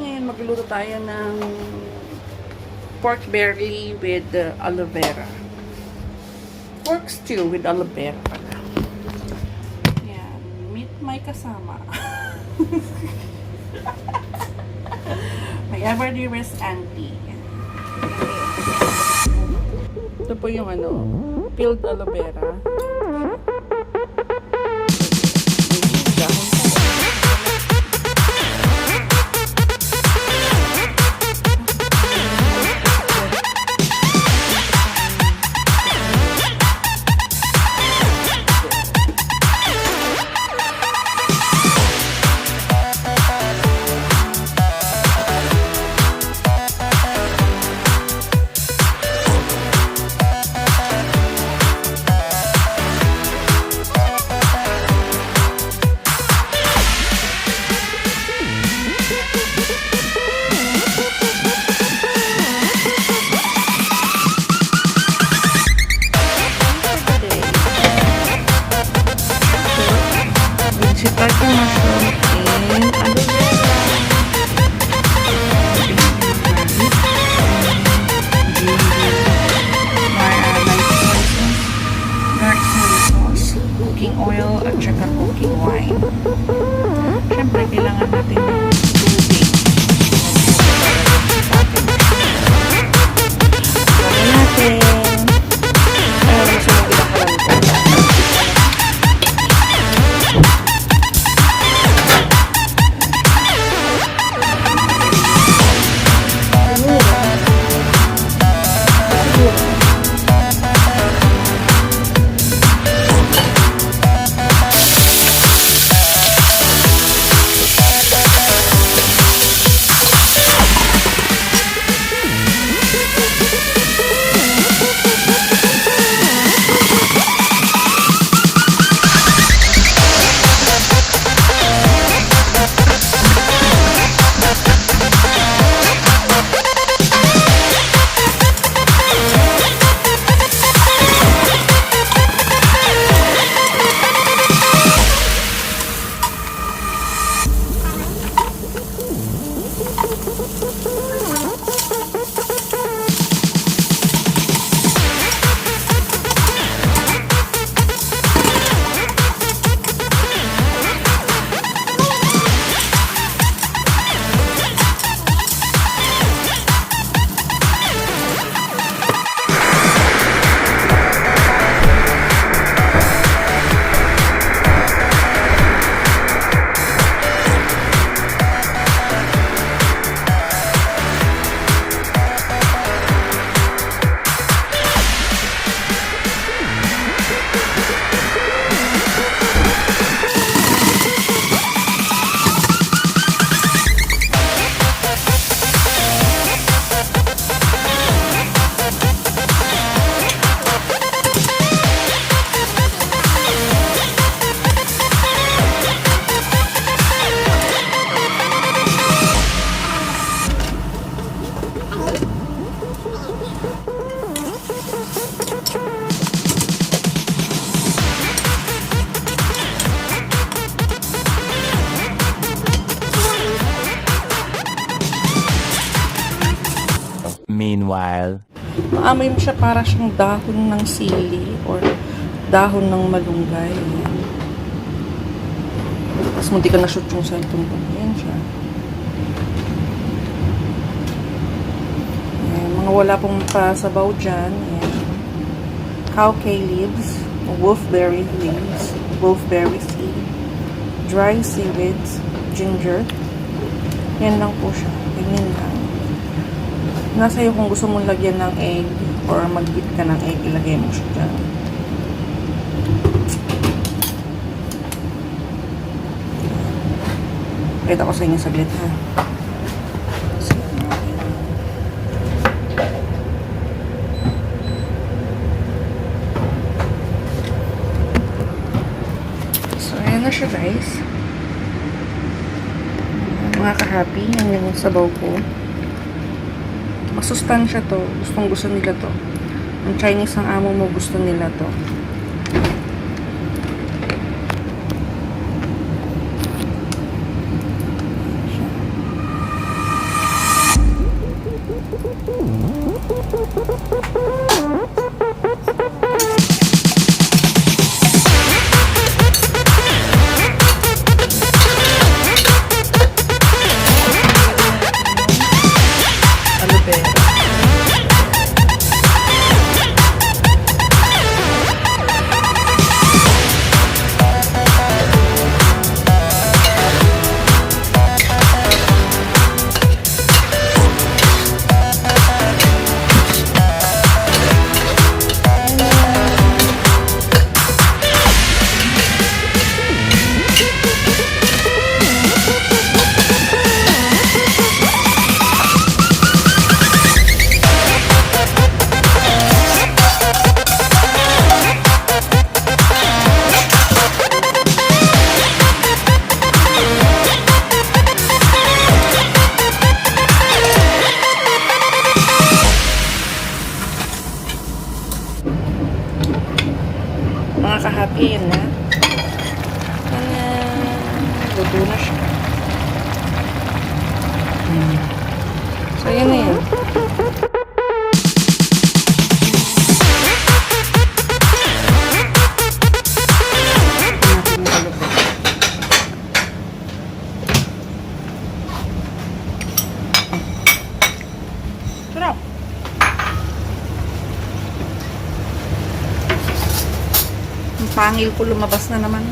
ngayon magluluto tayo ng pork belly with aloe vera. Pork stew with aloe vera pala. Yan. Meat may kasama. My ever dearest auntie. Ito po yung peeled aloe vera. Sipag yung mushroom and aloe vera. Dark soy sauce, cooking oil, at saka cooking wine. Siyempre, kailangan natin yung tubig. Gawin natin. Meanwhile, maamoy mo siya para siyang dahon ng sili or dahon ng malunggay. Ayan. Tapos munti ka na-shoot yung cellphone ko. Ayan siya. Ayan, mga wala pong pasabaw dyan. Ayan. Cowkay leaves, wolfberry leaves, wolfberry seed, dry seaweeds, ginger. Yan lang po siya. Ganyan lang. Nasa iyo kung gusto mong lagyan ng egg or mag-dip ka ng egg, ilagay mo siya dyan. Kita ko sa inyo saglit ha. So, ayan na siya guys. Mga ka-happy, yan yung sabaw ko. Masustansya to. Gustong gusto nila to. Ang Chinese ang amo mo, gusto nila to. Aloe vera. Mga kahapi, yun na. Luto na siya. So, yun na yun. Sarap. Ang pangil ko lumabas na naman.